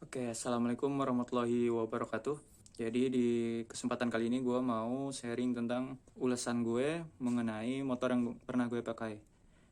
Oke, Assalamualaikum warahmatullahi wabarakatuh. Jadi di kesempatan kali ini gue mau sharing tentang ulasan gue mengenai motor yang pernah gue pakai,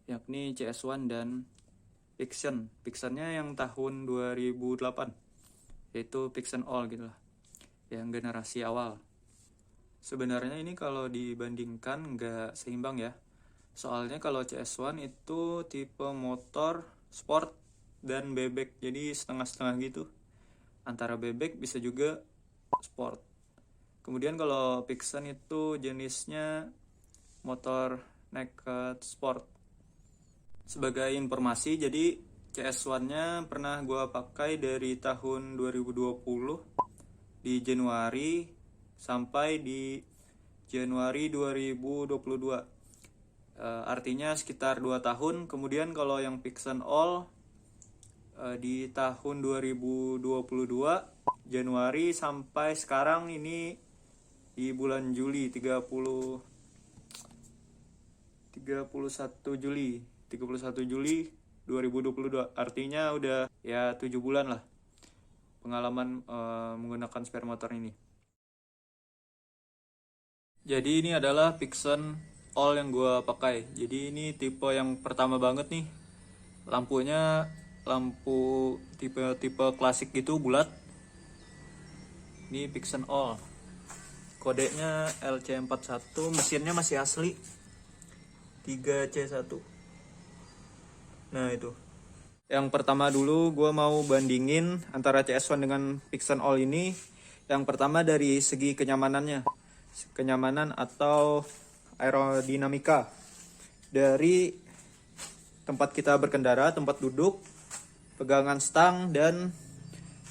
yakni CS1 dan Pixen. Pixennya yang tahun 2008, yaitu Pixen All gitu lah, yang generasi awal. Sebenarnya ini kalau dibandingkan nggak seimbang ya. Soalnya kalau CS1 itu tipe motor sport dan bebek, jadi setengah-setengah gitu. Antara bebek bisa juga sport. Kemudian kalau Pixen itu jenisnya motor naked sport. Sebagai informasi, jadi CS1-nya pernah gue pakai dari tahun 2020 di Januari sampai di Januari 2022. Artinya sekitar 2 tahun. Kemudian kalau yang Pixen All di tahun 2022 Januari sampai sekarang ini di bulan Juli 31 Juli 2022, artinya udah ya 7 bulan lah pengalaman menggunakan spare motor ini. Jadi ini adalah Pixen All yang gue pakai. Jadi ini tipe yang pertama banget nih. Lampunya lampu tipe klasik gitu, bulat. Ini Pixen All. Kodenya LC41, mesinnya masih asli 3C1. Nah itu. Yang pertama dulu gue mau bandingin antara CS1 dengan Pixen All ini. Yang pertama dari segi kenyamanannya. Kenyamanan atau aerodinamika. Dari tempat kita berkendara, tempat duduk, pegangan stang, dan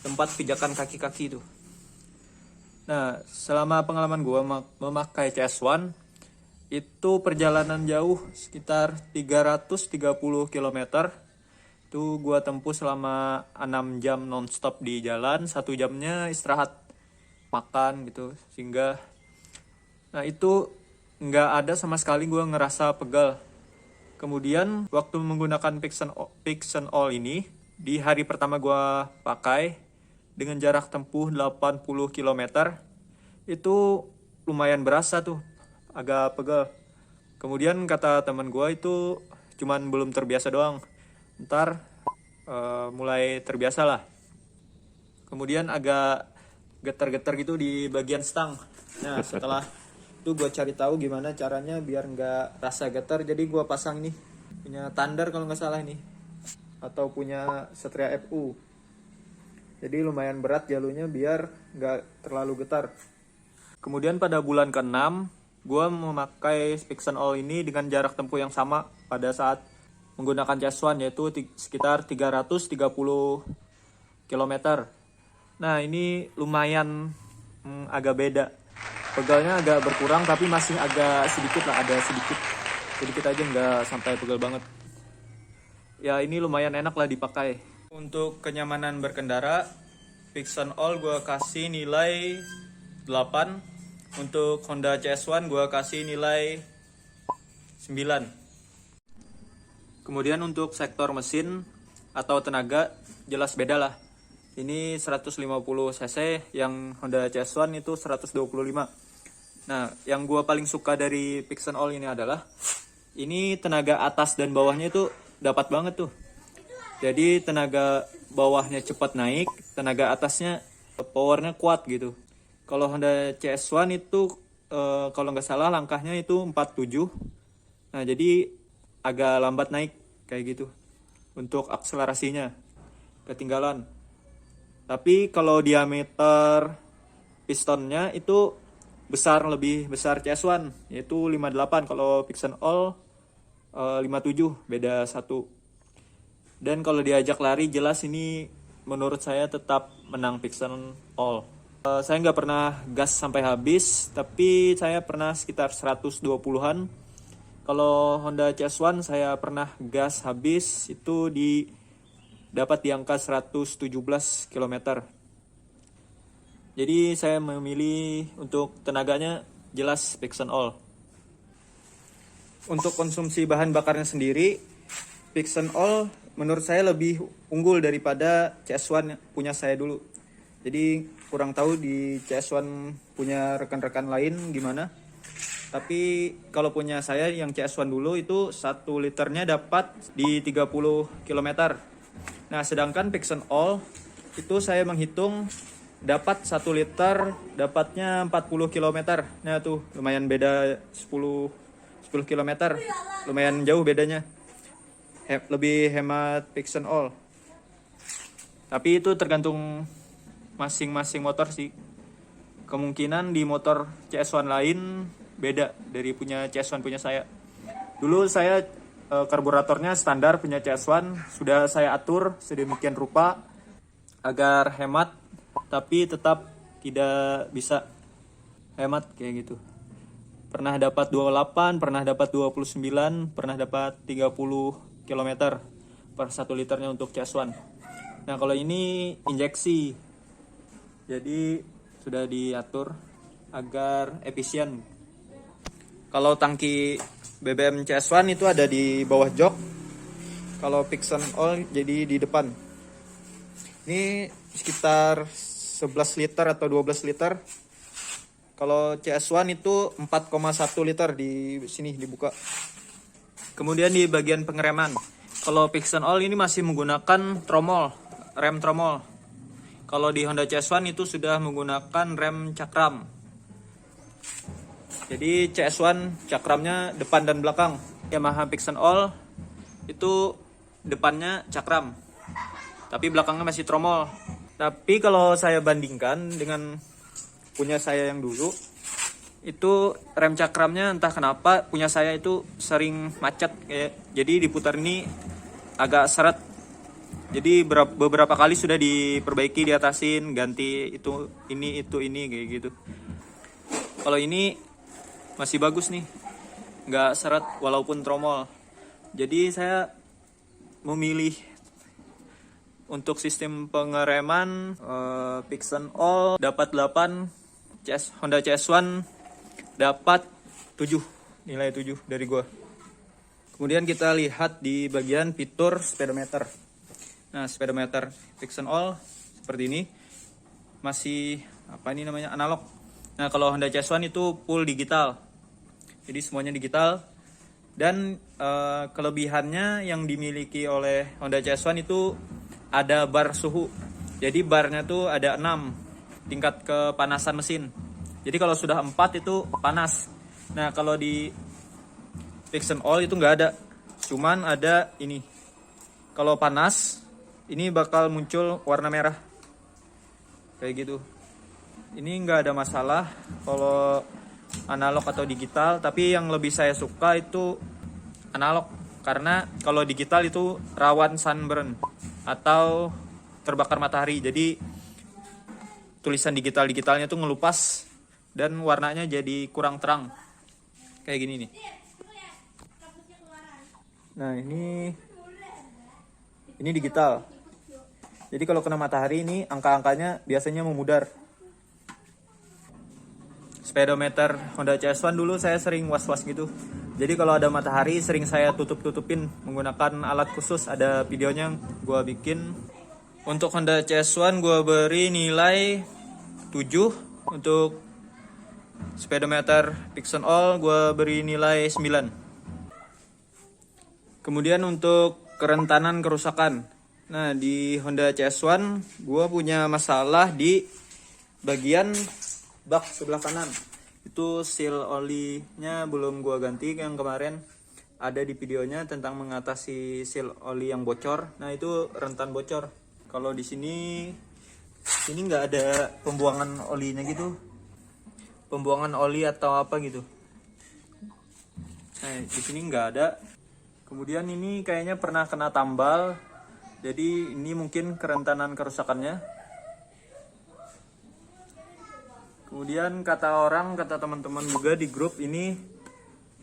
tempat pijakan kaki-kaki itu. Nah, selama pengalaman gue memakai CS1, itu perjalanan jauh sekitar 330 km. Itu gue tempuh selama 6 jam nonstop di jalan, 1 jamnya istirahat makan gitu. Sehingga, nah itu nggak ada sama sekali gue ngerasa pegal. Kemudian waktu menggunakan Pixen All ini, di hari pertama gue pakai dengan jarak tempuh 80 km, itu lumayan berasa tuh, agak pegal. Kemudian kata teman gue itu cuman belum terbiasa doang, ntar mulai terbiasa lah. Kemudian agak getar-getar gitu di bagian stang. Nah setelah itu gue cari tahu gimana caranya biar nggak rasa getar, jadi gue pasang ini punya Thunder kalau nggak salah ini, atau punya Satria FU. Jadi lumayan berat jalurnya biar nggak terlalu getar. Kemudian pada bulan ke-6 gue memakai Pixen All ini dengan jarak tempuh yang sama pada saat menggunakan CS1, yaitu sekitar 330 km. Nah ini lumayan agak beda. Pegalnya agak berkurang tapi masih agak sedikit lah, ada sedikit aja, nggak sampai pegal banget. Ya ini lumayan enak lah dipakai. Untuk kenyamanan berkendara, Pixen All gue kasih nilai 8. Untuk Honda CS1 gue kasih nilai 9. Kemudian untuk sektor mesin atau tenaga jelas beda lah. Ini 150 cc, yang Honda CS1 itu 125. Nah, yang gue paling suka dari Pixen All ini adalah ini tenaga atas dan bawahnya itu dapat banget tuh. Jadi tenaga bawahnya cepat naik, tenaga atasnya powernya kuat gitu. Kalau Honda CS1 itu kalau nggak salah langkahnya itu 47. Nah jadi agak lambat naik kayak gitu. Untuk akselerasinya ketinggalan. Tapi kalau diameter pistonnya itu lebih besar CS1, yaitu 58. Kalau Pixen All 57, beda 1. Dan kalau diajak lari jelas ini menurut saya tetap menang Pixen All. Saya nggak pernah gas sampai habis, tapi saya pernah sekitar 120-an. Kalau Honda CS1 saya pernah gas habis itu dapat di angka 117 km. Jadi saya memilih untuk tenaganya jelas Pixen All. Untuk konsumsi bahan bakarnya sendiri, Pixen All menurut saya lebih unggul daripada CS1 punya saya dulu. Jadi kurang tahu di CS1 punya rekan-rekan lain gimana. Tapi kalau punya saya yang CS1 dulu itu 1 liternya dapat di 30 km. Nah, sedangkan Pixen All itu saya menghitung dapat 1 liter dapatnya 40 km. Nah, tuh lumayan beda 10 km. Lumayan jauh bedanya. Lebih hemat Pixen All. Tapi itu tergantung masing-masing motor sih. Kemungkinan di motor CS1 lain beda dari punya CS1 punya saya. Dulu saya karburatornya standar punya CS1, sudah saya atur sedemikian rupa agar hemat tapi tetap tidak bisa hemat kayak gitu. Pernah dapat 28, pernah dapat 29, pernah dapat 30 km per 1 liternya untuk CS1. Nah, kalau ini injeksi. Jadi sudah diatur agar efisien. Kalau tangki BBM CS1 itu ada di bawah jok. Kalau Pixen All jadi di depan. Ini sekitar 11 liter atau 12 liter. Kalau CS1 itu 4,1 liter di sini dibuka. Kemudian di bagian pengereman. Kalau Pixen All ini masih menggunakan tromol, rem tromol. Kalau di Honda CS1 itu sudah menggunakan rem cakram. Jadi CS1 cakramnya depan dan belakang. Yamaha Pixen All itu depannya cakram, tapi belakangnya masih tromol. Tapi kalau saya bandingkan dengan punya saya yang dulu, itu rem cakramnya entah kenapa punya saya itu sering macet kayak. Jadi diputar ini agak seret. Jadi beberapa kali sudah diperbaiki, diatasin, ganti itu ini kayak gitu. Kalau ini masih bagus nih, nggak seret walaupun tromol. Jadi saya memilih untuk sistem pengereman Pixen All dapat 8, Honda CS1 dapat 7, nilai 7 dari gua. Kemudian kita lihat di bagian fitur speedometer. Nah, speedometer Pixen All seperti ini, masih analog. Nah, kalau Honda CS1 itu full digital, jadi semuanya digital. Dan kelebihannya yang dimiliki oleh Honda CS1 itu ada bar suhu. Jadi barnya tuh ada 6 tingkat kepanasan mesin. Jadi kalau sudah 4 itu panas. Nah, kalau di Pixen All itu nggak ada, cuman ada ini. Kalau panas ini bakal muncul warna merah kayak gitu. Ini nggak ada masalah kalau analog atau digital, tapi yang lebih saya suka itu analog, karena kalau digital itu rawan sunburn atau terbakar matahari. Jadi tulisan digitalnya tuh ngelupas dan warnanya jadi kurang terang kayak gini nih. Nah, ini digital. Jadi kalau kena matahari ini angka-angkanya biasanya memudar. Speedometer Honda CS1 dulu saya sering was-was gitu. Jadi kalau ada matahari sering saya tutup-tutupin menggunakan alat khusus. Ada videonya gue bikin. Untuk Honda CS1 gue beri nilai 7. Untuk speedometer Pixen All gue beri nilai 9. Kemudian untuk kerentanan kerusakan. Nah, di Honda CS1 gue punya masalah di bagian bak sebelah kanan. Itu seal olinya belum gue ganti. Yang kemarin ada di videonya tentang mengatasi seal oli yang bocor. Nah, itu rentan bocor. Kalau di sini nggak ada pembuangan olinya gitu, pembuangan oli atau apa gitu. Nah, di sini nggak ada. Kemudian ini kayaknya pernah kena tambal, jadi ini mungkin kerentanan kerusakannya. Kemudian kata teman-teman juga di grup ini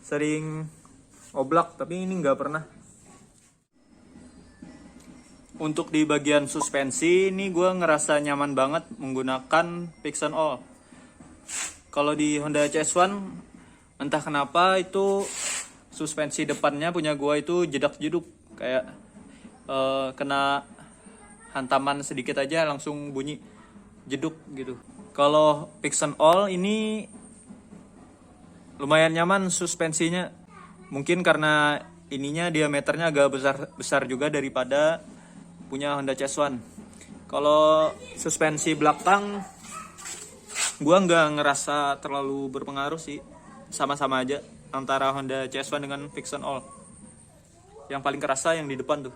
sering oblak, tapi ini nggak pernah. Untuk di bagian suspensi ini gue ngerasa nyaman banget menggunakan Pixen All. Kalau di Honda CS1 entah kenapa itu suspensi depannya punya gue itu jedak-jeduk, kayak kena hantaman sedikit aja langsung bunyi jeduk gitu. Kalau Pixen All ini lumayan nyaman suspensinya. Mungkin karena ininya diameternya agak besar juga daripada punya Honda CS1. Kalau suspensi belakang gua nggak ngerasa terlalu berpengaruh sih. Sama-sama aja antara Honda CS1 dengan Pixen All. Yang paling kerasa yang di depan tuh.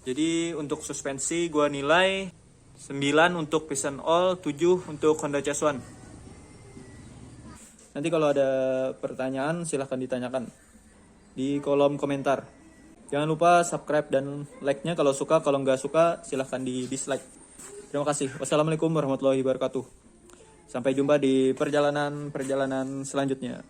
Jadi untuk suspensi gua nilai 9 untuk Pixen All, 7 untuk Honda CS1. Nanti kalau ada pertanyaan silahkan ditanyakan di kolom komentar. Jangan lupa subscribe dan like-nya kalau suka, kalau nggak suka silahkan di dislike. Terima kasih. Wassalamualaikum warahmatullahi wabarakatuh. Sampai jumpa di perjalanan selanjutnya.